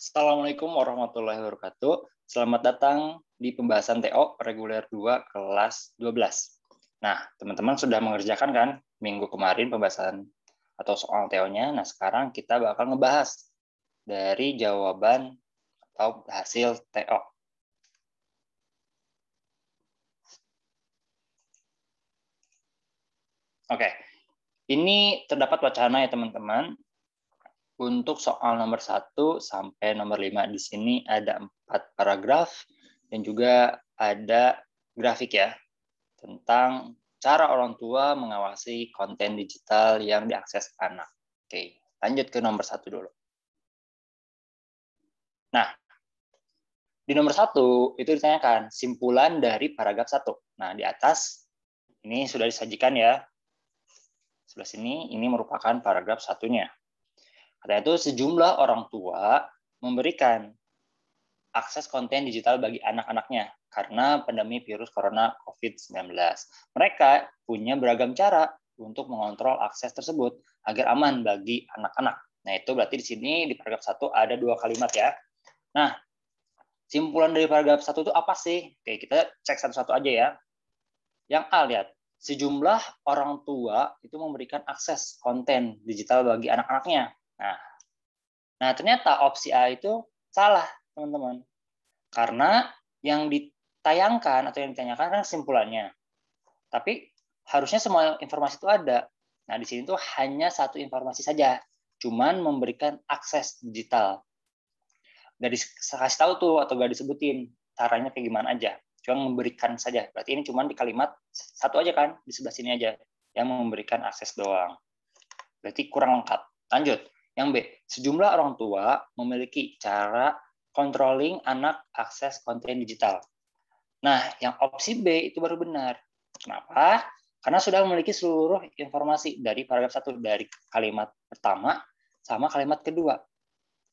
Assalamualaikum warahmatullahi wabarakatuh. Selamat datang di pembahasan TO reguler 2 kelas 12. Nah, teman-teman sudah mengerjakan kan minggu kemarin pembahasan atau soal TO-nya. Nah, sekarang kita bakal ngebahas dari jawaban atau hasil TO. Oke, ini terdapat wacana ya teman-teman. Untuk soal nomor 1 sampai nomor 5 di sini ada 4 paragraf dan juga ada grafik ya tentang cara orang tua mengawasi konten digital yang diakses anak. Oke, lanjut ke nomor 1 dulu. Nah, di nomor 1 itu ditanyakan simpulan dari paragraf 1. Nah, di atas ini sudah disajikan ya. Sebelah sini ini merupakan paragraf satunya. Karena itu sejumlah orang tua memberikan akses konten digital bagi anak-anaknya karena pandemi virus corona COVID-19. Mereka punya beragam cara untuk mengontrol akses tersebut agar aman bagi anak-anak. Nah, itu berarti di sini di paragraf 1 ada 2 kalimat ya. Nah, simpulan dari paragraf 1 itu apa sih? Oke, kita cek satu-satu aja ya. Yang A, lihat. Sejumlah orang tua itu memberikan akses konten digital bagi anak-anaknya. Nah, ternyata opsi A itu salah, teman-teman. Karena yang ditayangkan atau yang ditanyakan kan kesimpulannya. Tapi harusnya semua informasi itu ada. Nah, di sini tuh hanya satu informasi saja. Cuman memberikan akses digital. Gak dikasih tahu tuh atau gak disebutin caranya kayak gimana aja. Cuma memberikan saja. Berarti ini cuma di kalimat satu aja kan, di sebelah sini aja. Yang memberikan akses doang. Berarti kurang lengkap. Lanjut. Yang B, sejumlah orang tua memiliki cara controlling anak akses konten digital. Nah, yang opsi B itu baru benar. Kenapa? Karena sudah memiliki seluruh informasi dari paragraf 1, dari kalimat pertama sama kalimat kedua.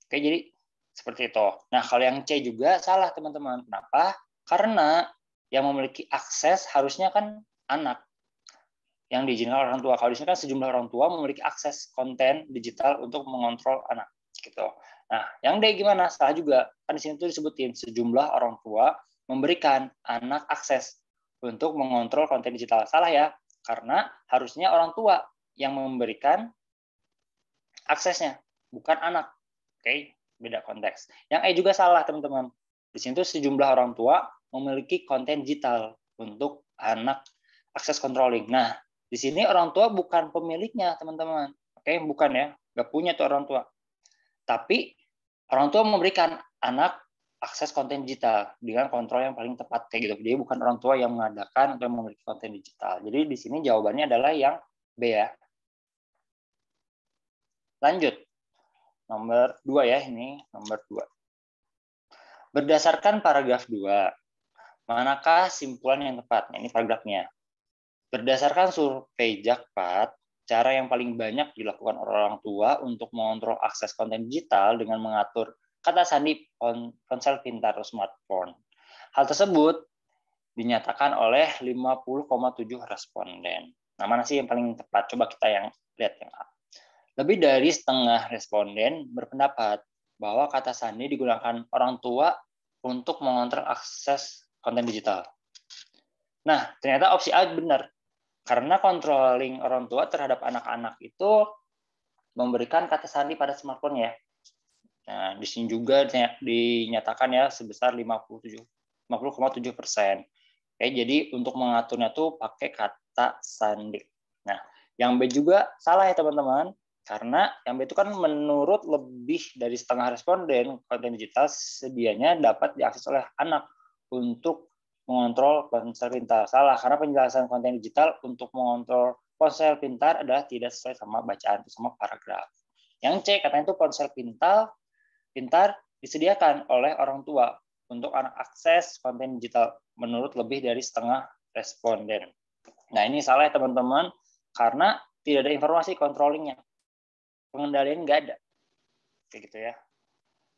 Oke, jadi seperti itu. Nah, kalau yang C juga salah, teman-teman. Kenapa? Karena yang memiliki akses harusnya kan anak yang diizinkan orang tua. Kalau di sini kan sejumlah orang tua memiliki akses konten digital untuk mengontrol anak. Gitu. Nah, yang D gimana? Salah juga. Kan di sini tuh disebutin sejumlah orang tua memberikan anak akses untuk mengontrol konten digital. Salah ya, karena harusnya orang tua yang memberikan aksesnya, bukan anak. Oke, beda konteks. Yang E juga salah, teman-teman. Di sini tuh sejumlah orang tua memiliki konten digital untuk anak akses controlling. Nah, di sini orang tua bukan pemiliknya, teman-teman. Oke, bukan ya. Nggak punya tuh orang tua. Tapi orang tua memberikan anak akses konten digital dengan kontrol yang paling tepat kayak gitu. Jadi bukan orang tua yang mengadakan atau memiliki konten digital. Jadi di sini jawabannya adalah yang B ya. Lanjut. Nomor 2 ya, ini nomor 2. Berdasarkan paragraf 2, manakah simpulan yang tepat? Nah, ini paragrafnya. Berdasarkan survei Jakpart, cara yang paling banyak dilakukan orang tua untuk mengontrol akses konten digital dengan mengatur kata sandi ponsel pintar atau smartphone. Hal tersebut dinyatakan oleh 50,7 responden. Nah, mana sih yang paling tepat? Coba kita yang lihat yang A. Lebih dari setengah responden berpendapat bahwa kata sandi digunakan orang tua untuk mengontrol akses konten digital. Nah, ternyata opsi A benar. Karena controlling orang tua terhadap anak-anak itu memberikan kata sandi pada smartphone ya. Nah, di sini juga dinyatakan ya sebesar 50,7%. Oke, jadi untuk mengaturnya tuh pakai kata sandi. Nah, yang B juga salah ya teman-teman. Karena yang B itu kan menurut lebih dari setengah responden, konten digital sedianya dapat diakses oleh anak untuk mengontrol ponsel pintar. Salah, karena penjelasan konten digital untuk mengontrol ponsel pintar adalah tidak sesuai sama bacaan itu sama paragraf. Yang C katanya itu ponsel pintar disediakan oleh orang tua untuk anak akses konten digital menurut lebih dari setengah responden. Nah, ini salah ya teman-teman, karena tidak ada informasi controllingnya. Pengendalian nggak ada. Kayak gitu ya.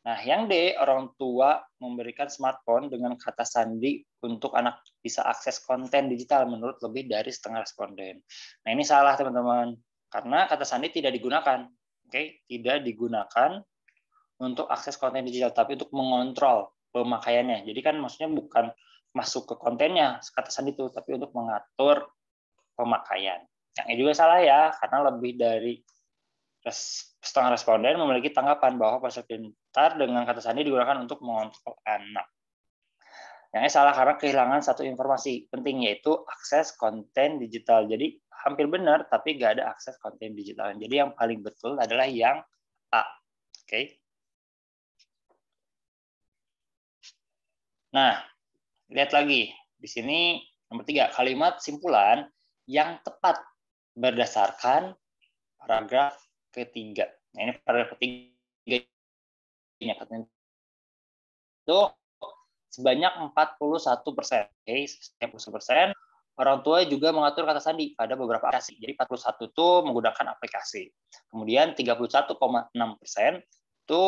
Nah, yang D, orang tua memberikan smartphone dengan kata sandi untuk anak bisa akses konten digital menurut lebih dari setengah responden. Nah, ini salah teman-teman, karena kata sandi tidak digunakan. Oke, tidak digunakan untuk akses konten digital, tapi untuk mengontrol pemakaiannya. Jadi kan maksudnya bukan masuk ke kontennya kata sandi itu, tapi untuk mengatur pemakaian. Yang ini juga salah ya, karena lebih dari setengah responden memiliki tanggapan bahwa ponsel pintar dengan kata sandi digunakan untuk mengontrol anak. Yang salah karena kehilangan satu informasi penting, yaitu akses konten digital. Jadi hampir benar, tapi nggak ada akses konten digital. Jadi yang paling betul adalah yang A. Oke. Nah, lihat lagi. Di sini nomor 3, kalimat simpulan yang tepat berdasarkan paragraf ketiga. Nah, ini paragraf ketiga itu sebanyak 41%. Oke, 41%. Orang tua juga mengatur kata sandi pada beberapa aplikasi. Jadi 41 itu menggunakan aplikasi. Kemudian 31,6% itu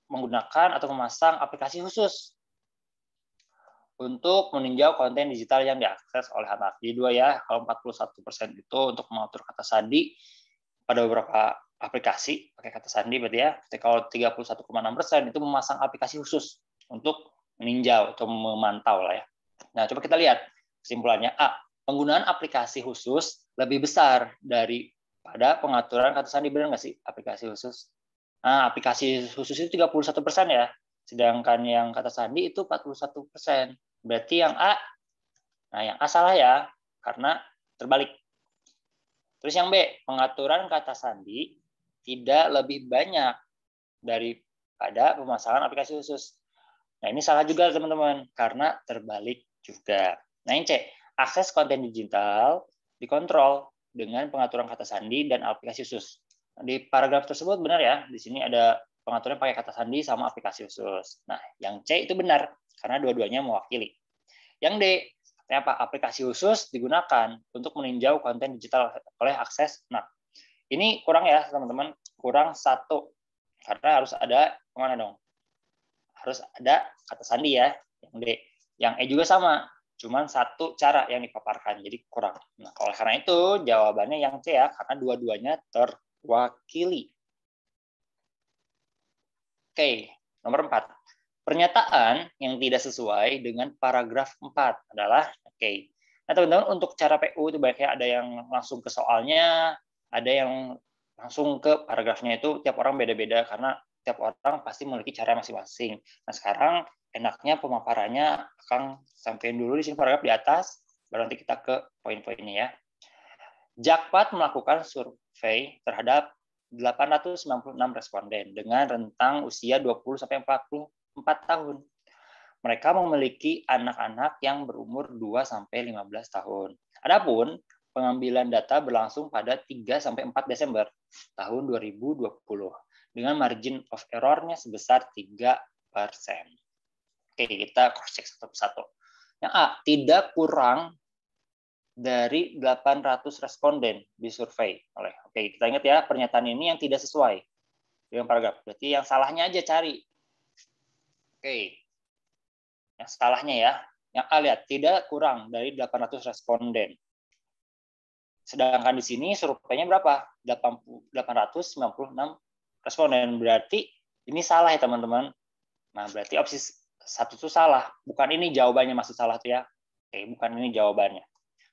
menggunakan atau memasang aplikasi khusus untuk meninjau konten digital yang diakses oleh anak. Jadi dua ya, kalau 41% itu untuk mengatur kata sandi pada beberapa aplikasi pakai kata sandi berarti ya. Kalau 31,6% itu memasang aplikasi khusus untuk meninjau atau memantau lah ya. Nah, coba kita lihat kesimpulannya. A, penggunaan aplikasi khusus lebih besar daripada pengaturan kata sandi. Benar nggak sih aplikasi khusus? Nah, aplikasi khusus itu 31% ya. Sedangkan yang kata sandi itu 41%. Berarti yang A, nah yang A salah ya, karena terbalik. Terus yang B, pengaturan kata sandi tidak lebih banyak daripada pemasangan aplikasi khusus. Nah, ini salah juga teman-teman, karena terbalik juga. Nah, yang C, akses konten digital dikontrol dengan pengaturan kata sandi dan aplikasi khusus. Di paragraf tersebut benar ya, di sini ada pengaturan pakai kata sandi sama aplikasi khusus. Nah, yang C itu benar, karena dua-duanya mewakili. Yang D, apa? Aplikasi khusus digunakan untuk meninjau konten digital oleh akses. Nah, ini kurang ya teman-teman, kurang satu, karena harus ada kemana dong? Harus ada kata sandi ya, yang D. Yang E juga sama, cuman satu cara yang dipaparkan, jadi kurang. Nah, oleh karena itu jawabannya yang C ya, karena dua-duanya terwakili. Oke, nomor 4. Pernyataan yang tidak sesuai dengan paragraf 4 adalah oke. Nah, teman-teman, untuk cara PU itu baiknya ada yang langsung ke soalnya, ada yang langsung ke paragrafnya. Itu tiap orang beda-beda karena tiap orang pasti memiliki cara masing-masing. Nah, sekarang enaknya pemaparannya akan sampaikan dulu di sini paragraf di atas, baru nanti kita ke poin-poinnya ya. Jakpat melakukan survei terhadap 896 responden dengan rentang usia 20 sampai 44 tahun. Mereka memiliki anak-anak yang berumur 2 sampai 15 tahun. Adapun pengambilan data berlangsung pada 3 sampai 4 Desember tahun 2020 dengan margin of error-nya sebesar 3%. Oke, kita cross check satu persatu. Yang A, tidak kurang dari 800 responden disurvei oleh. Oke, kita ingat ya, pernyataan ini yang tidak sesuai dengan paragraf. Berarti yang salahnya aja cari. Oke. Yang salahnya ya. Yang A, lihat, tidak kurang dari 800 responden. Sedangkan di sini surveinya berapa? 896 responden. Berarti ini salah ya, teman-teman. Nah, berarti opsi 1 itu salah. Bukan ini jawabannya, maksud salah tuh ya. Oke, bukan ini jawabannya.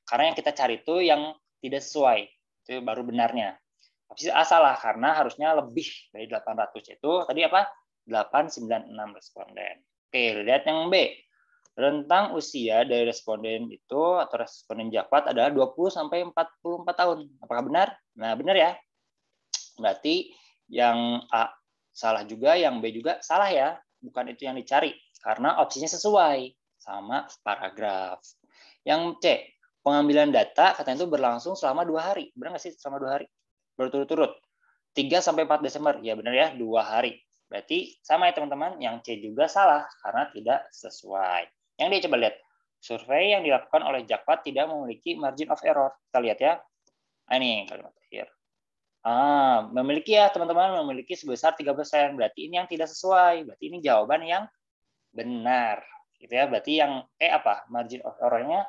Karena yang kita cari itu yang tidak sesuai. Itu baru benarnya. Opsi A salah, karena harusnya lebih dari 800. Itu tadi apa? 896 responden. Oke, lihat yang B. Rentang usia dari responden itu atau responden Jakpat adalah 20 sampai 44 tahun. Apakah benar? Nah, benar ya. Berarti yang A salah juga, yang B juga salah ya. Bukan itu yang dicari, karena opsinya sesuai sama paragraf. Yang C, pengambilan data katanya itu berlangsung selama 2 hari. Benar nggak sih selama 2 hari? Berturut-turut. 3 sampai 4 Desember. Ya benar ya, 2 hari. Berarti sama ya teman-teman, yang C juga salah karena tidak sesuai. Yang D, coba lihat. Survei yang dilakukan oleh Jakpat tidak memiliki margin of error. Kita lihat ya. Nah, ini kalimat terakhir. Memiliki ya teman-teman, memiliki sebesar 3%. Berarti ini yang tidak sesuai. Berarti ini jawaban yang benar. Gitu ya. Berarti yang E apa? Margin of error-nya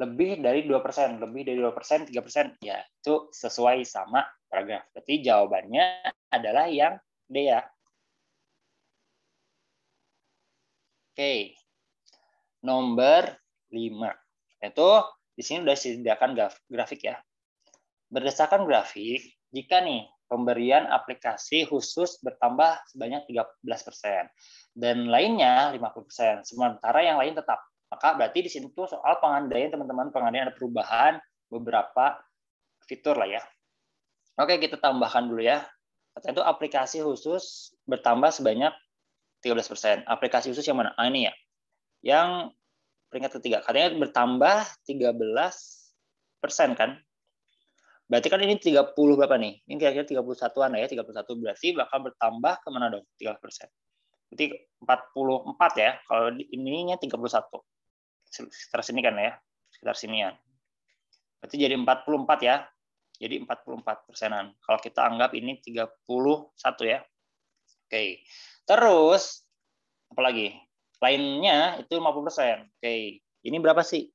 lebih dari 2%, lebih dari 2%, 3%, ya itu sesuai sama paragraf. Berarti jawabannya adalah yang D ya. Oke. Nomor 5. Itu di sini sudah disediakan grafik ya. Berdasarkan grafik, jika nih pemberian aplikasi khusus bertambah sebanyak 13% dan lainnya 50%, sementara yang lain tetap. Maka berarti di sini tuh soal pengandaian teman-teman, pengandaian ada perubahan beberapa fitur lah ya. Oke, kita tambahkan dulu ya. Katanya itu aplikasi khusus bertambah sebanyak 13%. Aplikasi khusus yang mana? Ini ya. Yang peringkat ketiga. Katanya bertambah 13% kan? Berarti kan ini 30 berapa nih? Ini kira-kira 31-an ya, 31 berarti bakal bertambah kemana dong? 13%. Berarti 44 ya, kalau ininya 31. Sekitar sini kan ya, sekitar sinian. Berarti jadi 44 ya. Jadi 44%-an. Kalau kita anggap ini 31 ya. Oke. Terus apa lagi? Lainnya itu 50%. Oke. Ini berapa sih?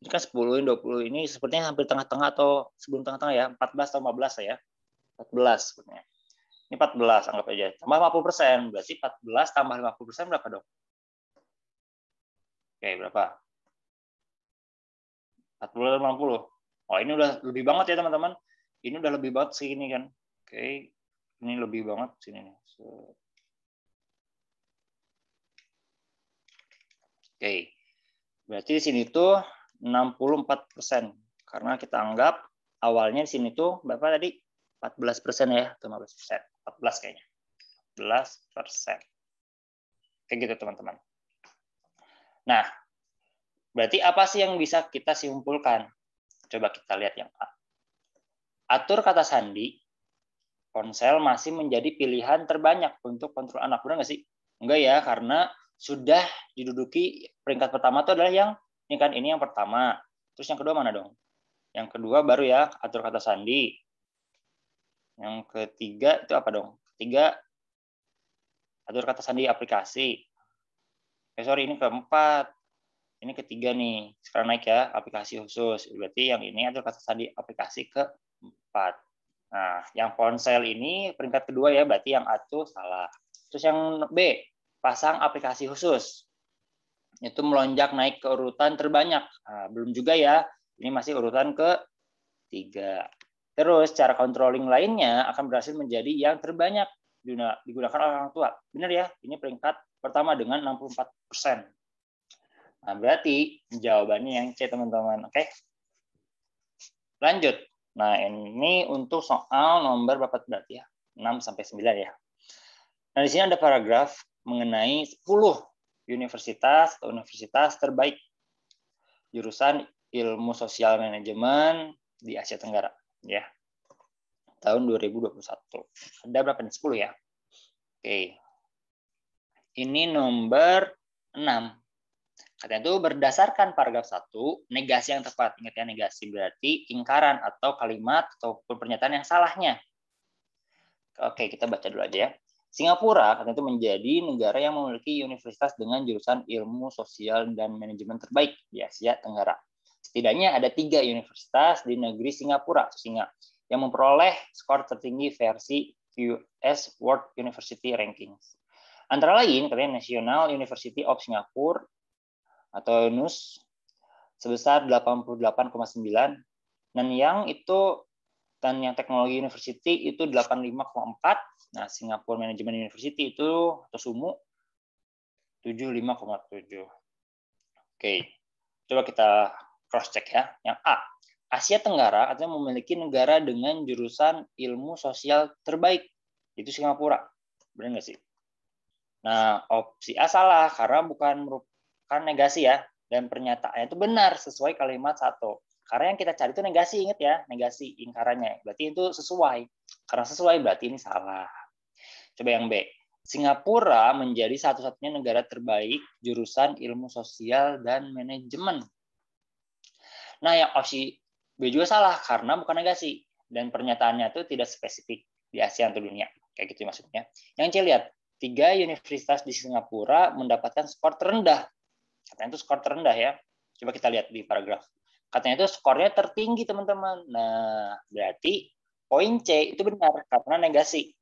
Ini kan 10, 20. Ini sepertinya hampir tengah-tengah atau sebelum tengah-tengah ya. 14 atau 15 ya. 14 sebenarnya. Ini 14 anggap aja. Tambah 50%. Berarti 14 tambah 50% berapa dong? Oke, berapa? 40 atau 50. Oh, ini udah lebih banget ya teman-teman. Ini udah lebih banget sini kan. Oke. Ini lebih banget sini nih. Oke. Berarti di sini tuh 64%. Karena kita anggap awalnya di sini tuh berapa tadi? 14% ya, 15%. 14 kayaknya. 14%. Kayak gitu teman-teman. Nah, berarti apa sih yang bisa kita simpulkan? Coba kita lihat yang A. Atur kata sandi, ponsel masih menjadi pilihan terbanyak untuk kontrol anak. Benar nggak sih? Enggak ya, karena sudah diduduki peringkat pertama itu adalah yang ini kan, ini yang pertama. Terus yang kedua mana dong? Yang kedua baru ya atur kata sandi. Yang ketiga itu apa dong? Ketiga atur kata sandi aplikasi. Sorry, ini keempat. Ini ketiga nih. Sekarang naik ya aplikasi khusus. Berarti yang ini atur kata sandi aplikasi keempat. Nah, yang ponsel ini peringkat kedua ya, berarti yang A itu salah. Terus yang B, pasang aplikasi khusus. Itu melonjak naik ke urutan terbanyak. Nah, belum juga ya, ini masih urutan ke-3. Terus cara controlling lainnya akan berhasil menjadi yang terbanyak digunakan oleh orang tua. Benar ya, ini peringkat pertama dengan 64%. Nah, berarti jawabannya yang C, teman-teman. Oke. Lanjut. Nah, ini untuk soal nomor berapa berarti ya? 6 sampai 9 ya. Nah, di sini ada paragraf mengenai 10 universitas atau universitas terbaik jurusan Ilmu Sosial Manajemen di Asia Tenggara ya. Tahun 2021. Ada berapa nih? 10 ya. Oke. Ini nomor 6. Katanya itu berdasarkan paragraf 1, negasi yang tepat. Ingat ya, negasi berarti ingkaran atau kalimat ataupun pernyataan yang salahnya. Oke, kita baca dulu aja ya. Singapura katanya itu menjadi negara yang memiliki universitas dengan jurusan ilmu sosial dan manajemen terbaik di Asia Tenggara. Setidaknya ada 3 universitas di negeri Singapura yang memperoleh skor tertinggi versi US World University Rankings. Antara lain, katanya National University of Singapore atau NUS sebesar 88,9 dan yang Teknologi University itu 85,4. Nah, Singapore Management University itu atau SUMU 75,7. Oke. Coba kita cross check ya. Yang A. Asia Tenggara artinya memiliki negara dengan jurusan ilmu sosial terbaik. Itu Singapura. Benar nggak sih? Nah, opsi A salah karena bukan merupakan negasi ya. Dan pernyataannya itu benar sesuai kalimat 1. Karena yang kita cari itu negasi, ingat ya, negasi ingkarannya. Berarti itu sesuai. Karena sesuai berarti ini salah. Coba yang B. Singapura menjadi satu-satunya negara terbaik jurusan ilmu sosial dan manajemen. Nah, yang opsi B juga salah karena bukan negasi dan pernyataannya itu tidak spesifik di Asia atau dunia. Kayak gitu maksudnya. Yang C lihat, 3 universitas di Singapura mendapatkan skor terendah. Katanya itu skor terendah ya. Coba kita lihat di paragraf. Katanya itu skornya tertinggi, teman-teman. Nah, berarti poin C itu benar karena negasi.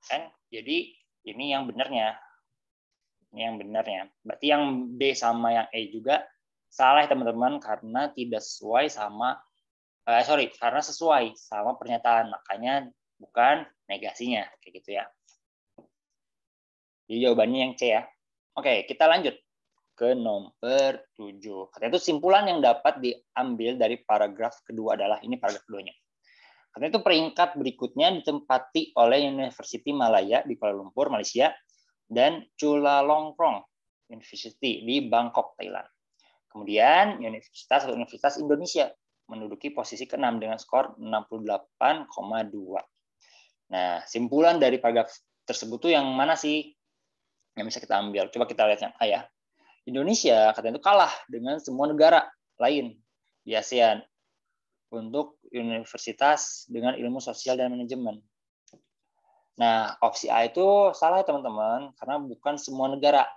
Kan? Jadi ini yang benarnya. Ini yang benarnya. Berarti yang B sama yang E juga salah ya teman-teman, karena tidak sesuai sama karena sesuai sama pernyataan, makanya bukan negasinya kayak gitu ya. Jadi jawabannya yang C ya. Oke, kita lanjut ke nomor 7. Katanya itu simpulan yang dapat diambil dari paragraf kedua adalah ini paragraf keduanya. Katanya itu peringkat berikutnya ditempati oleh University Malaya di Kuala Lumpur, Malaysia, dan Chulalongkorn University di Bangkok, Thailand. Kemudian Universitas Indonesia menduduki posisi ke-6 dengan skor 68,2. Nah, simpulan dari paragraf tersebut tuh yang mana sih yang bisa kita ambil? Coba kita lihat yang A ya. Indonesia katanya itu kalah dengan semua negara lain di ASEAN untuk universitas dengan ilmu sosial dan manajemen. Nah, opsi A itu salah teman-teman, karena bukan semua negara.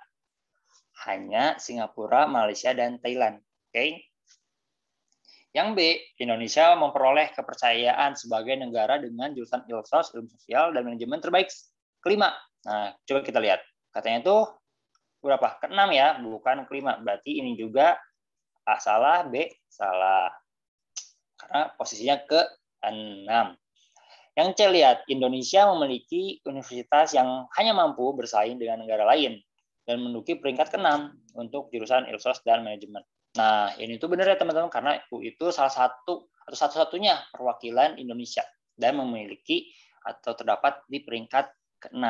Hanya Singapura, Malaysia, dan Thailand. Oke? Yang B, Indonesia memperoleh kepercayaan sebagai negara dengan jurusan Ilsos, ilmu sosial, dan manajemen terbaik kelima. Nah, coba kita lihat. Katanya itu berapa? Ke-6 ya, bukan kelima. Berarti ini juga A salah, B salah. Karena posisinya ke-6. Yang C lihat, Indonesia memiliki universitas yang hanya mampu bersaing dengan negara lain dan menduduki peringkat ke-6 untuk jurusan Ilsos dan manajemen. Nah, ini tuh benar ya teman-teman, karena itu salah satu atau satu-satunya perwakilan Indonesia dan memiliki atau terdapat di peringkat ke-6.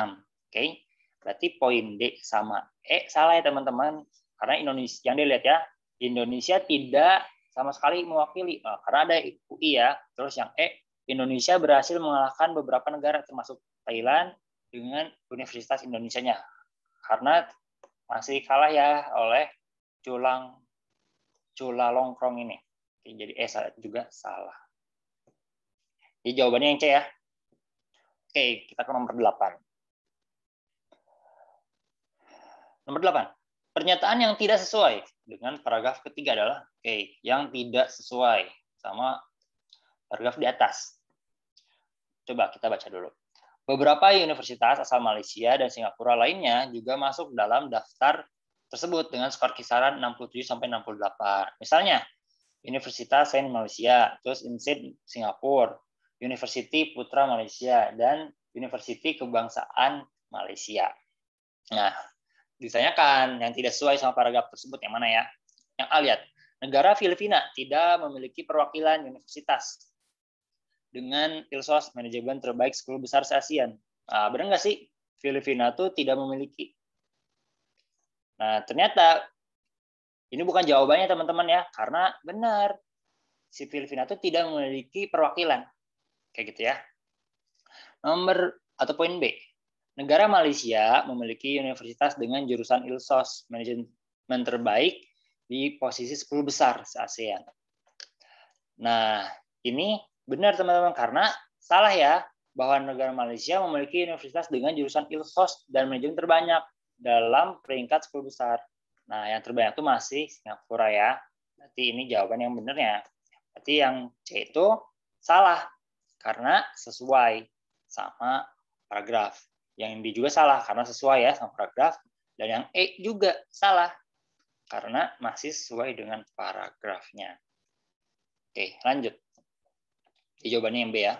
Oke. Berarti poin D sama E salah ya teman-teman, karena Indonesia yang dilihat ya, Indonesia tidak sama sekali mewakili. Nah, karena ada UI ya. Terus yang E, Indonesia berhasil mengalahkan beberapa negara termasuk Thailand dengan Universitas Indonesianya. Karena masih kalah ya oleh Chulalongkorn ini. Jadi E juga salah. Jadi jawabannya yang C ya. Oke, kita ke nomor 8. Nomor 8. Pernyataan yang tidak sesuai dengan paragraf ketiga adalah yang tidak sesuai sama paragraf di atas. Coba kita baca dulu. Beberapa universitas asal Malaysia dan Singapura lainnya juga masuk dalam daftar tersebut dengan skor kisaran 67 sampai 68. Misalnya, Universitas Sains Malaysia, terus INSEAD Singapura, University Putra Malaysia, dan University Kebangsaan Malaysia. Nah, ditanyakan yang tidak sesuai sama paragraf tersebut yang mana ya? Yang A lihat, negara Filipina tidak memiliki perwakilan universitas dengan Ilsos manajemen terbaik 10 besar se-ASEAN. Nah, benar nggak sih? Filipina tuh tidak memiliki. Nah, ternyata ini bukan jawabannya teman-teman ya, karena benar si Filipina itu tidak memiliki perwakilan, kayak gitu ya. Nomor atau poin B, negara Malaysia memiliki universitas dengan jurusan Ilsos manajemen terbaik di posisi 10 besar se-ASEAN. Nah, ini benar teman-teman, karena salah ya bahwa negara Malaysia memiliki universitas dengan jurusan Ilsos dan manajemen terbanyak dalam peringkat 10 besar. Nah, yang terbanyak itu masih Singapura ya. Berarti ini jawaban yang benarnya. Berarti yang C itu salah karena sesuai sama paragraf. Yang D juga salah karena sesuai ya sama paragraf. Dan yang E juga salah karena masih sesuai dengan paragrafnya. Oke, lanjut. Jawabannya yang B ya.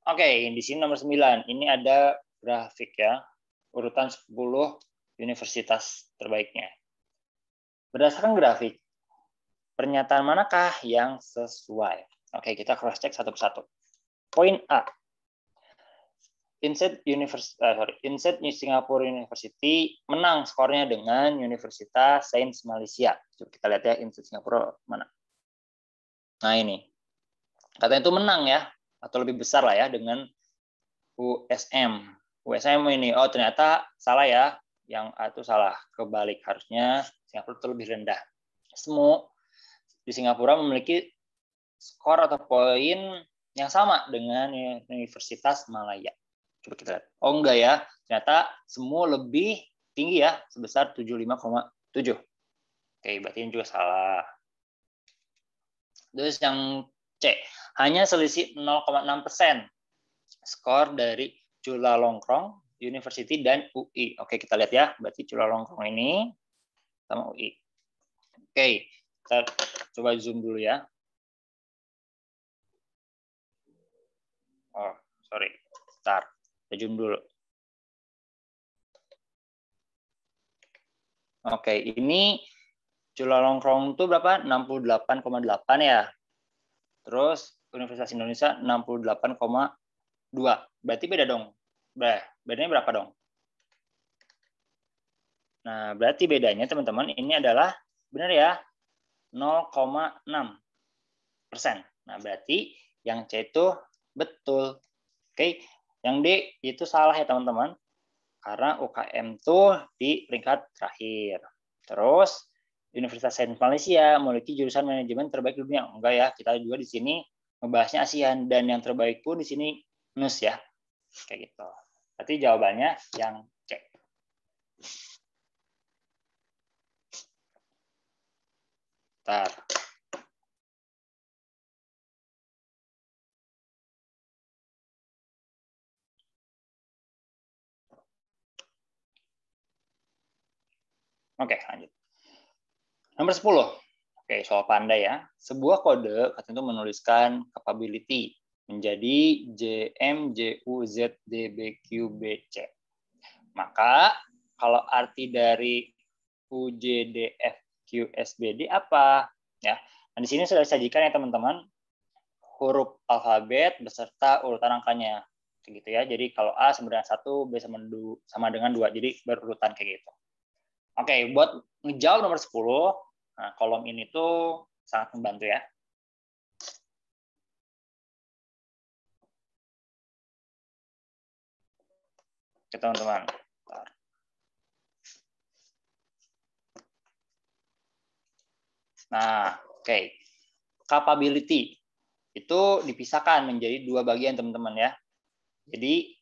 Oke, di sini nomor 9. Ini ada grafik ya. Urutan 10 universitas terbaiknya. Berdasarkan grafik, pernyataan manakah yang sesuai? Oke, kita cross check satu persatu. Poin A. INSEAD Singapore University menang skornya dengan Universitas Sains Malaysia. Coba kita lihat ya INSEAD Singapura mana. Nah ini. Katanya itu menang ya, atau lebih besar lah ya dengan USM. USM ini, oh ternyata salah ya. Yang A itu salah, kebalik, harusnya Singapura itu lebih rendah. SMU di Singapura memiliki skor atau poin yang sama dengan Universitas Malaya. Coba kita lihat. Oh enggak ya, ternyata SMU lebih tinggi ya, sebesar 75,7. Oke, berarti ini juga salah. Terus yang C, hanya selisih 0,6% skor dari Chulalongkorn University dan UI. Oke, kita lihat ya. Berarti Chulalongkorn ini sama UI. Oke, kita coba zoom dulu ya. Oh, sorry. Bentar. Kita zoom dulu. Oke, ini Chulalongkorn itu berapa? 68,8 ya. Terus Universitas Indonesia 68,2. Berarti beda dong. Bedanya berapa dong? Nah, berarti bedanya teman-teman ini adalah benar ya 0,6%. Nah, berarti yang C itu betul. Oke, yang D itu salah ya teman-teman. Karena UKM tuh di peringkat terakhir. Terus Universitas Sains Malaysia memiliki jurusan manajemen terbaik di dunia. Enggak ya, kita juga di sini membahasnya ASEAN dan yang terbaik pun di sini NUS ya. Kayak gitu. Berarti jawabannya yang C. Bentar. Oke, lanjut. Nomor 10. Oke, soal pandai ya. Sebuah kode katanya itu menuliskan capability menjadi JMJUZDBQBC. Maka kalau arti dari UJDFQSBD apa? Ya. Nah, di sini sudah disajikan ya teman-teman huruf alfabet beserta urutan angkanya. Gitu ya. Jadi kalau A sama dengan 1, B sama dengan 2. Jadi berurutan kayak gitu. Oke, buat ngejawab nomor 10, nah, kolom ini tuh sangat membantu ya. Oke, teman-teman. Nah, oke. Capability itu dipisahkan menjadi dua bagian, teman-teman ya. Jadi,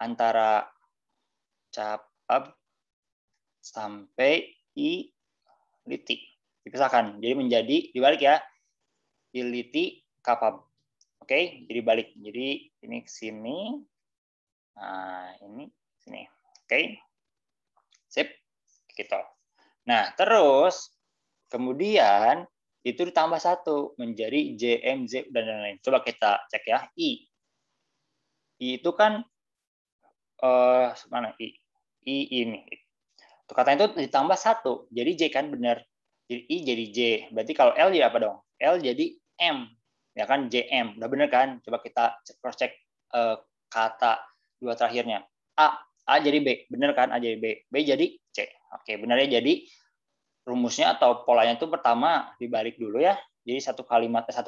antara capab sampai ility. Dipisahkan. Jadi menjadi dibalik ya. Ility, capab. Oke, jadi balik. Jadi ini ke sini. Nah, ini sini. Oke. Sip. Gitu. Nah, terus kemudian itu ditambah 1 menjadi JMZ dan lain-lain. Coba kita cek ya. I itu kan mana I ini. Katanya itu ditambah 1. Jadi J kan benar. Jadi I jadi J. Berarti kalau L jadi apa dong? L jadi M. Ya kan JM. Udah benar kan? Coba kita cross check kata dua terakhirnya. A jadi B. Benar kan? A jadi B. B jadi C. Oke, benar ya. Jadi rumusnya atau polanya itu pertama dibalik dulu ya. Jadi satu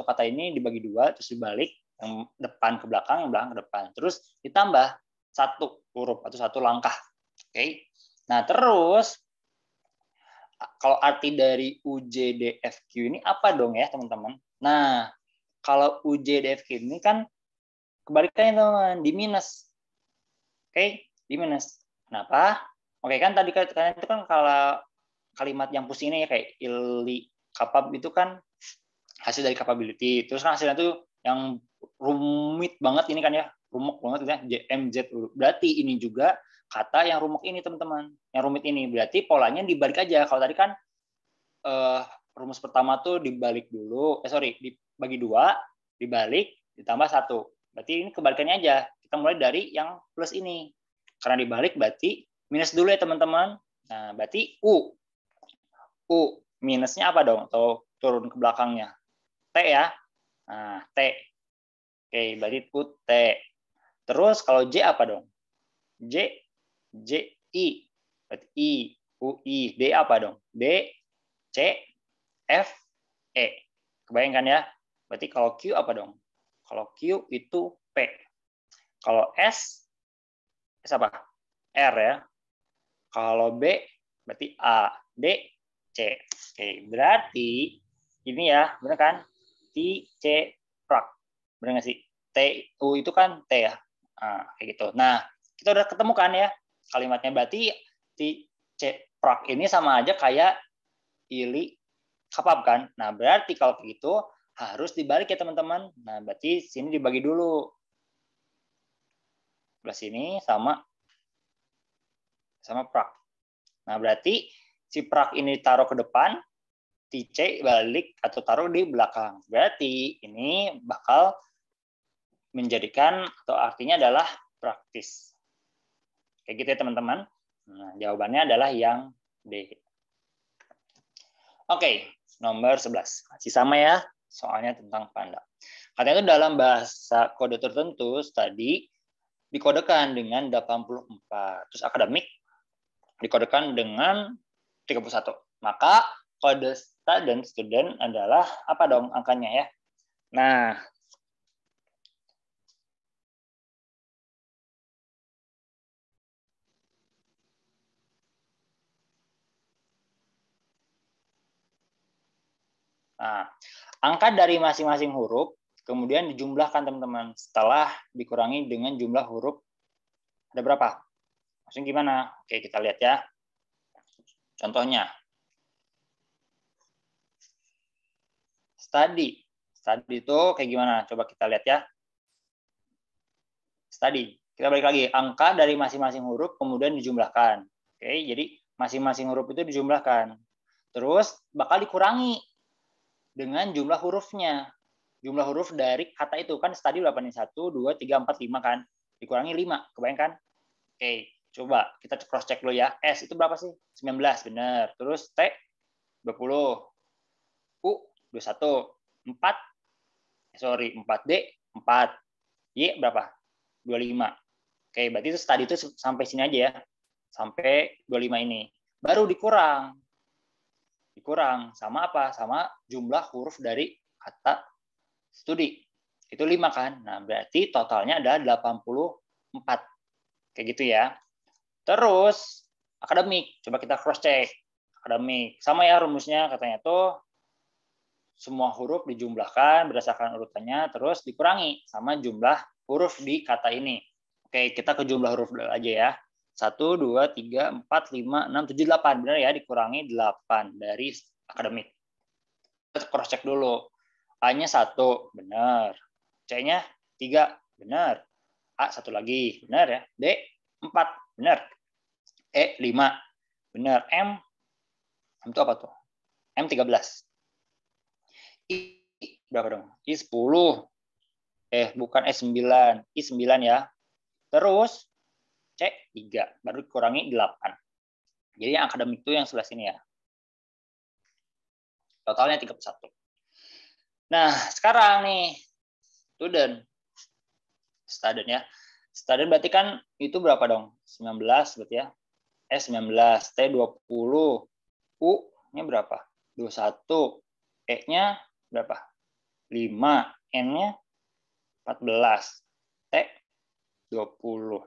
kata ini dibagi dua, terus dibalik, yang depan ke belakang, yang belakang ke depan. Terus ditambah satu huruf atau satu langkah. Oke. Nah, terus kalau arti dari UJDFQ ini apa dong ya, teman-teman? Nah, kalau UJDFQ ini kan kebalikannya, teman-teman, di minus. Oke, di minus. Kenapa? Oke, kan tadi kalian itu kan kalau kalimat yang pusing ini ya kayak ili kapab itu kan hasil dari capability. Terus kan hasilnya itu yang rumit banget ini kan ya, rumuk banget ya, JMZ. Berarti ini juga kata yang rumuk ini, teman-teman. Yang rumit ini berarti polanya dibalik aja. Kalau tadi kan rumus pertama tuh dibalik dulu, dibagi dua, dibalik, ditambah 1. Berarti ini kebalikannya aja. Kita mulai dari yang plus ini. Karena dibalik berarti minus dulu ya, teman-teman. Nah, berarti U minusnya apa dong? Atau turun ke belakangnya? T ya. Nah, T. Oke, berarti U T. Terus kalau J apa dong? J I. Berarti I, U I. D apa dong? D C F E. Kebayangkan ya? Berarti kalau Q apa dong? Kalau Q itu P. Kalau S apa? R ya. Kalau B berarti A. D C. Oke, berarti ini ya, benar kan? T, C, prak. Benar nggak sih? T, U itu kan T ya. Nah, kayak gitu. Nah, kita udah ketemu kan ya kalimatnya. Berarti T, C, prak ini sama aja kayak ili kapab kan. Nah, berarti kalau begitu harus dibalik ya, teman-teman. Nah, berarti sini dibagi dulu. Sebelah sini sama sama prak. Nah, berarti si prak ini taruh ke depan, si C balik atau taruh di belakang. Berarti ini bakal menjadikan atau artinya adalah praktis. Kayak gitu ya teman-teman. Nah, jawabannya adalah yang D. Oke, nomor 11. Masih sama ya, soalnya tentang panda. Katanya itu dalam bahasa kode tertentu tadi dikodekan dengan 84. Terus akademik dikodekan dengan 31. Maka kode student adalah apa dong angkanya ya? Nah, angka dari masing-masing huruf kemudian dijumlahkan teman-teman setelah dikurangi dengan jumlah huruf ada berapa? Maksudnya gimana? Oke, kita lihat ya. Contohnya. Study. Study itu kayak gimana? Coba kita lihat ya. Study. Kita balik lagi. Angka dari masing-masing huruf kemudian dijumlahkan. Oke, jadi masing-masing huruf itu dijumlahkan. Terus bakal dikurangi dengan jumlah hurufnya. Jumlah huruf dari kata itu kan study berapa nih? 1, 2, 3, 4, 5 kan? Dikurangi 5. Kebayangkan? Oke, coba kita cross check dulu ya. S itu berapa sih? 19, benar. Terus T 20. U 21. 4D 4. Y berapa? 25. Oke, berarti itu tadi itu sampai sini aja ya. Sampai 25 ini. Baru dikurang. Dikurang sama apa? Sama jumlah huruf dari kata studi. Itu 5 kan? Nah, berarti totalnya adalah 84. Kayak gitu ya. Terus akademik, coba kita cross check. Akademik sama ya rumusnya katanya tuh semua huruf dijumlahkan berdasarkan urutannya terus dikurangi sama jumlah huruf di kata ini. Oke, kita ke jumlah huruf dulu aja ya. 1 2 3 4 5 6 7 8 benar ya, dikurangi 8 dari akademik. Kita cross check dulu. A-nya 1, benar. C-nya 3, benar. A 1 lagi, benar ya. D 4, benar. E 5, benar. M itu apa tuh? M 13. I berapa dong? I 10. Bukan E 9. I 9 ya. Terus C 3. Baru dikurangi 8. Jadi yang akademik itu yang sebelah sini ya. Totalnya 31. Nah, sekarang nih. Student ya. Student berarti kan itu berapa dong? 19 berarti ya. 19. T 20. U-nya berapa? 21. E-nya berapa? 5. N-nya 14. T 20.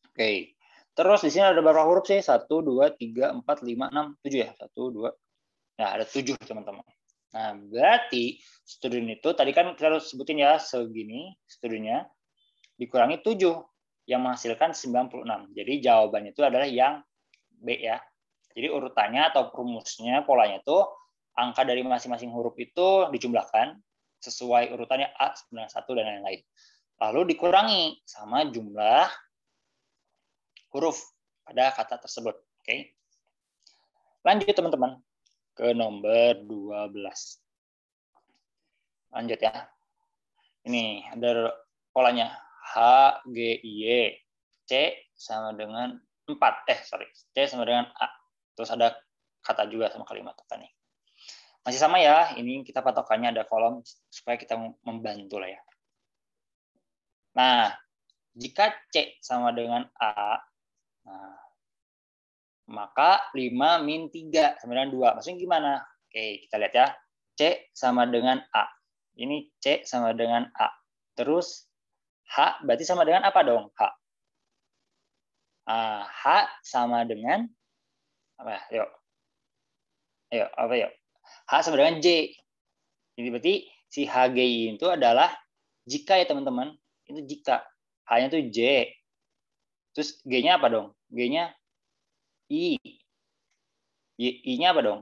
Oke. Terus di sini ada berapa huruf sih? 1, 2, 3, 4, 5, 6, 7 ya? 1, 2. Nah, ada 7 teman-teman. Nah, berarti student itu tadi kan kita harus sebutin ya segini studentnya dikurangi 7 yang menghasilkan 96. Jadi jawabannya itu adalah yang B ya. Jadi urutannya atau rumusnya polanya itu angka dari masing-masing huruf itu dijumlahkan sesuai urutannya A, 91 dan lain-lain. Lalu dikurangi sama jumlah huruf pada kata tersebut. Oke. Lanjut teman-teman ke nomor 12. Lanjut ya. Ini ada polanya. H, G, Y. C sama dengan 4. C sama dengan A. Terus ada kata juga sama kalimat kata nih. Masih sama ya. Ini kita patokannya ada kolom supaya kita membantu lah ya. Nah, jika C sama dengan A, nah, maka 5 min 3 sama dengan 2. Maksudnya gimana? Oke, kita lihat ya. C sama dengan A. Ini C sama dengan A. Terus H berarti sama dengan apa dong? H. H sama dengan apa? Yuk. Ayo, apa yuk? H sama dengan J. Jadi berarti si HGI itu adalah jika ya teman-teman. Itu jika. H-nya itu J. Terus G-nya apa dong? G-nya I. I-nya apa dong?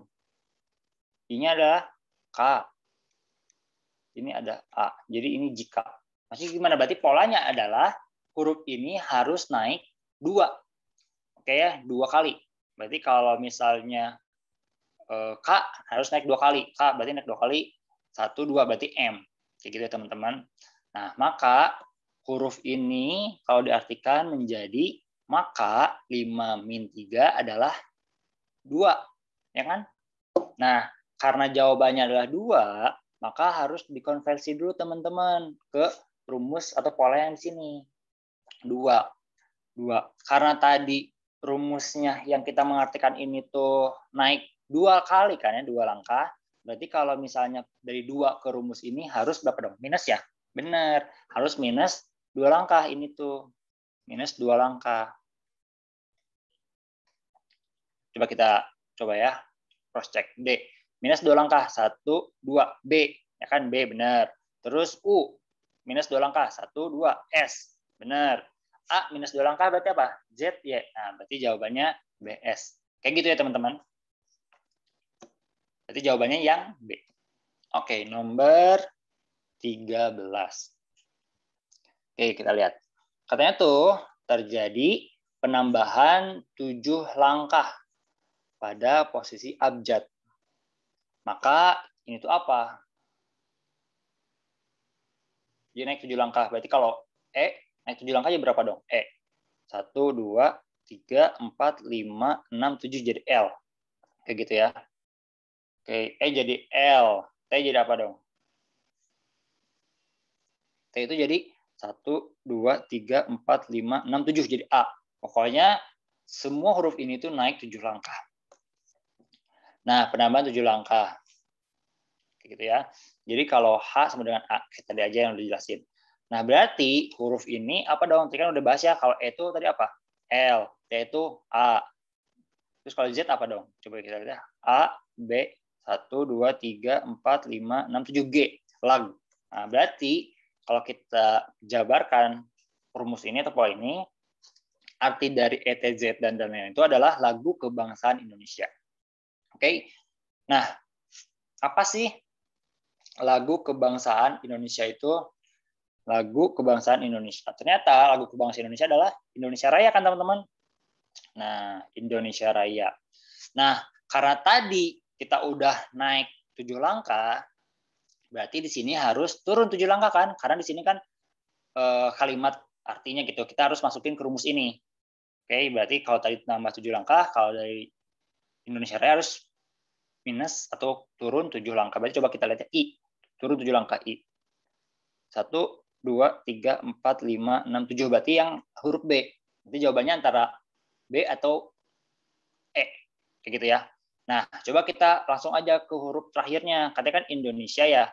I-nya adalah K. Ini ada A. Jadi ini jika. Maksudnya gimana? Berarti polanya adalah huruf ini harus naik 2. Oke ya, 2 kali. Berarti kalau misalnya K harus naik 2 kali. K berarti naik 2 kali. 1, 2 berarti M. Kayak gitu ya teman-teman. Nah, maka huruf ini kalau diartikan menjadi maka 5 min 3 adalah 2. Ya kan? Nah, karena jawabannya adalah 2, maka harus dikonversi dulu teman-teman ke rumus atau pola yang di sini. 2. Karena tadi rumusnya yang kita mengartikan ini tuh naik 2 kali kan ya, 2 langkah. Berarti kalau misalnya dari 2 ke rumus ini harus berapa dong? Minus ya? Benar, harus minus 2 langkah ini tuh. Minus 2 langkah. Coba kita coba ya, cross check. D. Minus 2 langkah. 1, 2. B. Ya kan, B benar. Terus U. Minus 2 langkah. 1, 2. S. Benar. A minus 2 langkah berarti apa? Z, Y. Nah, berarti jawabannya BS. Kayak gitu ya, teman-teman. Berarti jawabannya yang B. Oke, nomor 13. Oke, kita lihat. Katanya tuh terjadi penambahan 7 langkah pada posisi abjad. Maka ini tuh apa? Jadi naik 7 langkah. Berarti kalau E naik 7 langkah jadi berapa dong? E. 1, 2, 3, 4, 5, 6, 7 jadi L. Kayak gitu ya. Oke, E jadi L. T jadi apa dong? T itu jadi 1, 2, 3, 4, 5, 6, 7 jadi A. Pokoknya semua huruf ini tuh naik 7 langkah. Nah, penambahan 7 langkah. Kayak gitu ya. Jadi kalau H sama dengan A, kita tadi aja yang udah dijelasin. Nah, berarti huruf ini apa dong? Tadi kan udah bahas ya, kalau E itu tadi apa? L, T itu A. Terus kalau Z apa dong? Coba kita lihat ya. A, B, 1, 2, 3, 4, 5, 6, 7, G. Lag. Nah, berarti kalau kita jabarkan rumus ini atau pola ini, arti dari ETZ dan lain-lain itu adalah lagu kebangsaan Indonesia. Oke. Nah, apa sih lagu kebangsaan Indonesia itu? Lagu kebangsaan Indonesia. Ternyata lagu kebangsaan Indonesia adalah Indonesia Raya kan, teman-teman? Nah, Indonesia Raya. Nah, karena tadi kita udah naik 7 langkah, berarti di sini harus turun 7 langkah kan? Karena di sini kan kalimat artinya gitu. Kita harus masukin ke rumus ini. Oke, berarti kalau tadi nambah 7 langkah, kalau dari Indonesia Raya harus minus atau turun 7 langkah. Berarti coba kita lihat ya, I. Turun 7 langkah I. 1, 2, 3, 4, 5, 6, 7. Berarti yang huruf B. Berarti jawabannya antara B atau E. Kayak gitu ya. Nah, coba kita langsung aja ke huruf terakhirnya. Katakan Indonesia ya.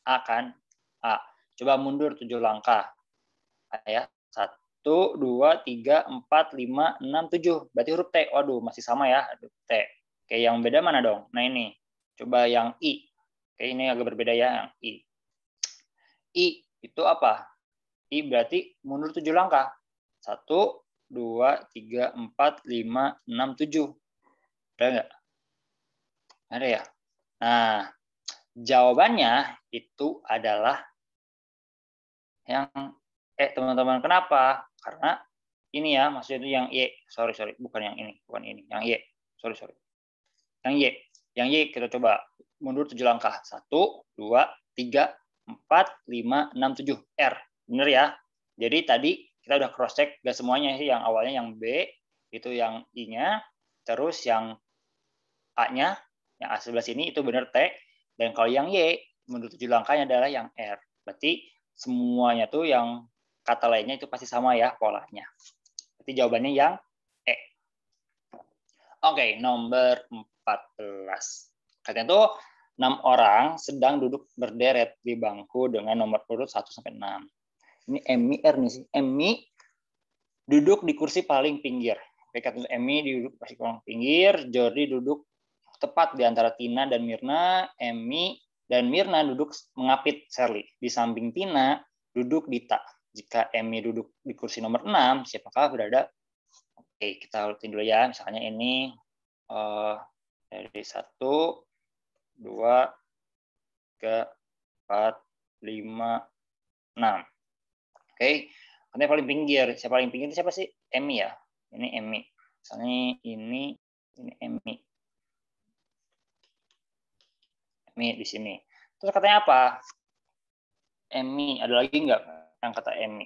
A kan? A. Coba mundur 7 langkah. Ya. 1, 2, 3, 4, 5, 6, 7. Berarti huruf T. Waduh, masih sama ya. T. Oke, yang beda mana dong? Nah ini. Coba yang I. Oke, ini agak berbeda ya. Yang I. I itu apa? I berarti mundur 7 langkah. 1, 2, 3, 4, 5, 6, 7. Ada nggak? Ada ya? Nah, jawabannya itu adalah yang teman-teman. Kenapa? Karena ini ya, maksudnya itu yang Y. Sorry, bukan yang ini, bukan ini, yang Y. Sorry. Yang Y. Yang Y kita coba mundur 7 langkah. 1, 2, 3, 4, 5, 6, 7. R. Bener ya? Jadi tadi kita udah cross check gak semuanya sih, yang awalnya yang B itu yang I-nya, terus yang A-nya, yang A sebelah sini itu benar T, dan kalau yang Y menurut 7 langkahnya adalah yang R. Berarti semuanya tuh yang kata lainnya itu pasti sama ya polanya. Berarti jawabannya yang E. Oke, nomor 14. Katanya tuh 6 orang sedang duduk berderet di bangku dengan nomor urut 1 sampai 6. Ini Emmy R nih sih. Emmy duduk di kursi paling pinggir. Kata Emmy duduk di kursi paling pinggir, Jordi duduk tepat di antara Tina dan Mirna. Emmy dan Mirna duduk mengapit Sherly. Di samping Tina duduk Dita. Jika Emmy duduk di kursi nomor 6, siapakah berada? Oke, kita urutin dulu ya. Misalnya ini dari 1, 2, 3, 4, 5, 6. Oke, katanya paling pinggir. Siapa paling pinggir itu siapa sih? Emmy ya. Ini Emmy. Misalnya ini Emi. Emi di sini. Terus katanya apa? Emi, ada lagi nggak yang kata Emi?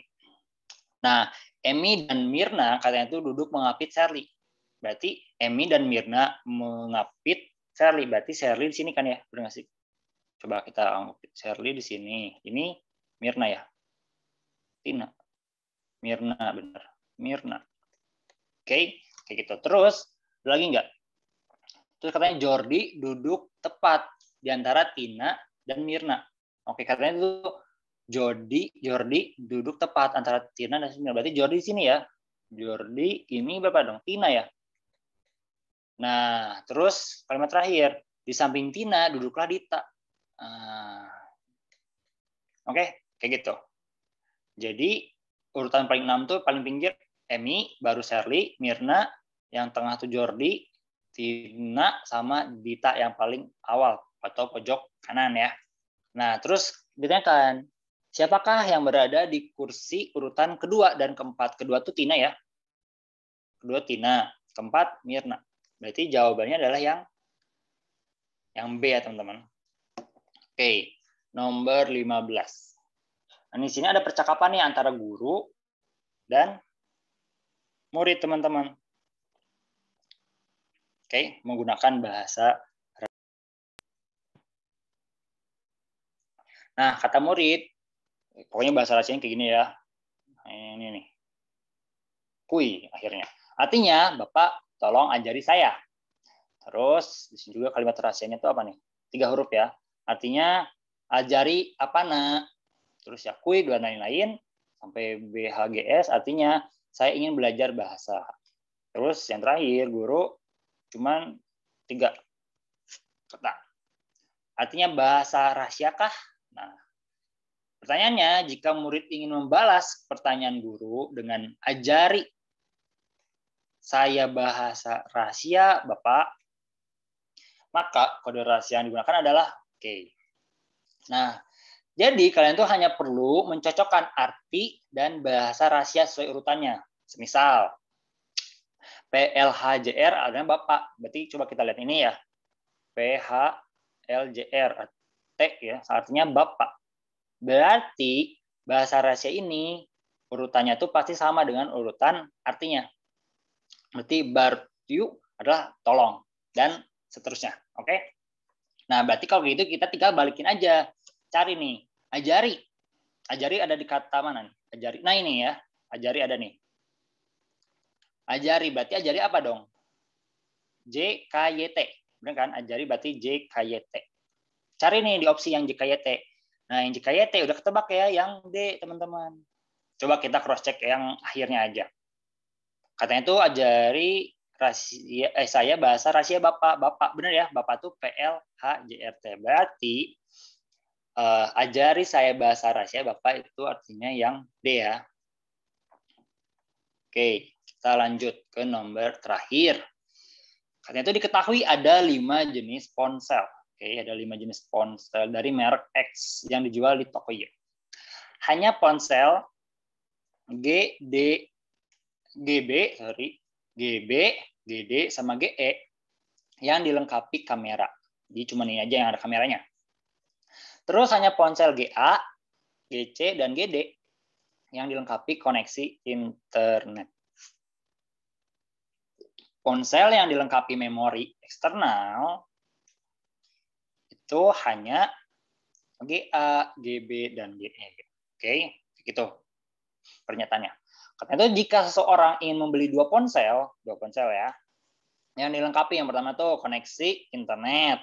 Nah, Emi dan Mirna katanya itu duduk mengapit Sherly. Berarti Emi dan Mirna mengapit Sherly. Berarti Sherly di sini kan ya, benar nggak sih? Coba kita anggap Sherly di sini. Ini Mirna ya. Tina. Mirna, benar. Mirna. Oke, kayak gitu. Terus, ada lagi nggak? Terus katanya Jordi duduk tepat di antara Tina dan Mirna. Oke, katanya itu Jordi duduk tepat antara Tina dan Mirna. Berarti Jordi di sini ya. Jordi ini berapa dong? Tina ya. Nah, terus kalimat terakhir. Di samping Tina duduklah Dita. Oke, kayak gitu. Jadi urutan paling 6 tuh paling pinggir Emi, baru Sherly, Mirna, yang tengah tuh Jordi, Tina, sama Dita yang paling awal atau pojok kanan ya. Nah, terus ditanyakan, siapakah yang berada di kursi urutan kedua dan keempat? Kedua tuh Tina ya. Kedua Tina, keempat Mirna. Berarti jawabannya adalah yang B ya, teman-teman. Oke, nomor 15. Nah, di sini ada percakapan nih antara guru dan murid, teman-teman. Oke, menggunakan bahasa. Nah, kata murid, pokoknya bahasa rahasianya kayak gini ya. Ini nih. Kui, akhirnya. Artinya, Bapak tolong ajari saya. Terus, di sini juga kalimat rahasianya itu apa nih? 3 huruf ya. Artinya, ajari apa nak? Terus ya, kui, dan lain-lain. Sampai BHGS, artinya, saya ingin belajar bahasa. Terus, yang terakhir, guru, cuman 3 kata. Artinya bahasa rahasiakah? Nah, pertanyaannya, jika murid ingin membalas pertanyaan guru dengan ajari saya bahasa rahasia, Bapak, maka kode rahasia yang digunakan adalah oke. Nah, jadi kalian tuh hanya perlu mencocokkan arti dan bahasa rahasia sesuai urutannya. Semisal, PLHJR adalah Bapak. Berarti coba kita lihat ini ya. PHLJR, T ya, artinya Bapak. Berarti bahasa rahasia ini urutannya tuh pasti sama dengan urutan artinya. Berarti bartu adalah tolong dan seterusnya. Oke? Nah, berarti kalau gitu kita tinggal balikin aja. Cari nih, ajari. Ajari ada di kata mana nih? Ajari. Nah, ini ya. Ajari ada nih. Ajari berarti ajari apa dong? JKYT. Benar kan? Ajari berarti JKYT. Cari nih di opsi yang JKYT. Nah, yang JKYT udah ketebak ya, yang D, teman-teman. Coba kita cross check yang akhirnya aja. Katanya tuh ajari rahasia, saya bahasa rahasia Bapak. Bapak, benar ya? Bapak tuh PLHJRT. Berarti ajari saya bahasa rahasia Bapak itu artinya yang D ya. Oke, kita lanjut ke nomor terakhir. Katanya itu diketahui ada 5 jenis ponsel. Oke, ada 5 jenis ponsel dari merek X yang dijual di Tokoyo. Hanya ponsel GB, GD, sama GE yang dilengkapi kamera. Jadi cuma ini aja yang ada kameranya. Terus hanya ponsel GA, GC, dan GD yang dilengkapi koneksi internet. Ponsel yang dilengkapi memori eksternal itu hanya GA, GB, dan GE. Oke, gitu pernyataannya. Katanya itu jika seseorang ingin membeli 2 ponsel ya, yang dilengkapi yang pertama tuh koneksi internet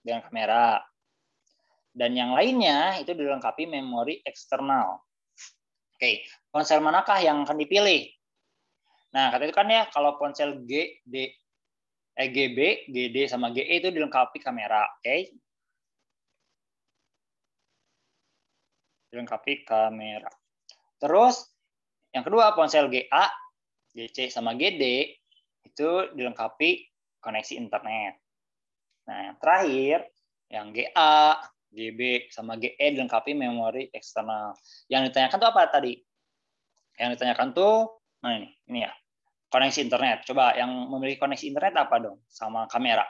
dengan kamera, dan yang lainnya itu dilengkapi memori eksternal. Oke, ponsel manakah yang akan dipilih? Nah, katanya itu kan ya, kalau ponsel GB, GD, sama GE itu dilengkapi kamera. Oke. Dilengkapi kamera. Terus, yang kedua, ponsel GA, GC, sama GD itu dilengkapi koneksi internet. Nah, yang terakhir, yang GA, GB, sama GE dilengkapi memori eksternal. Yang ditanyakan tuh apa tadi? Yang ditanyakan tuh, mana ini? Ini ya. koneksi internet. Coba yang memiliki koneksi internet apa dong sama kamera?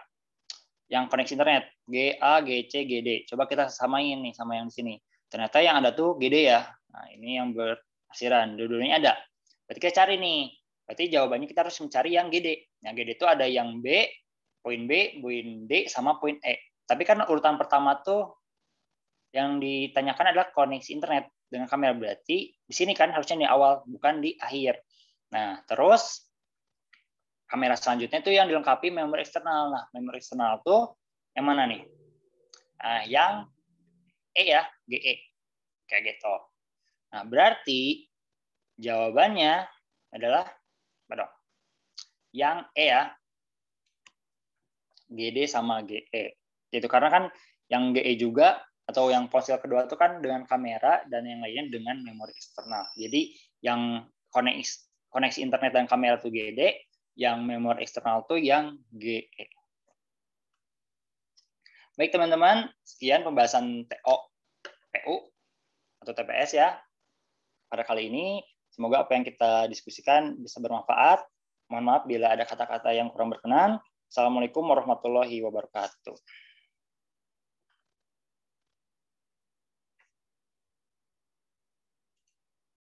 Yang koneksi internet GA, GC, GD. Coba kita samain nih sama yang di sini. Ternyata yang ada tuh GD ya. Nah, ini yang berhasilan. Dua-duanya ada. Berarti kita cari nih. Berarti jawabannya kita harus mencari yang GD. Yang GD itu ada yang B, poin D, sama poin E. Tapi kan urutan pertama tuh yang ditanyakan adalah koneksi internet dengan kamera. Berarti di sini kan harusnya di awal, bukan di akhir. Nah, terus kamera selanjutnya itu yang dilengkapi memori eksternal. Nah, memori eksternal tuh yang mana nih? Nah, yang E ya, GE. Kayak gitu. Nah, berarti jawabannya adalah apa dong? Yang E ya. GD sama GE. Itu karena kan yang GE juga atau yang ponsel kedua itu kan dengan kamera dan yang lainnya dengan memori eksternal. Jadi yang koneksi internet dan kamera itu GD, yang memori eksternal itu yang GE. Baik teman-teman, sekian pembahasan TO, PU atau TPS ya. Pada kali ini, semoga apa yang kita diskusikan bisa bermanfaat. Mohon maaf bila ada kata-kata yang kurang berkenan. Assalamualaikum warahmatullahi wabarakatuh.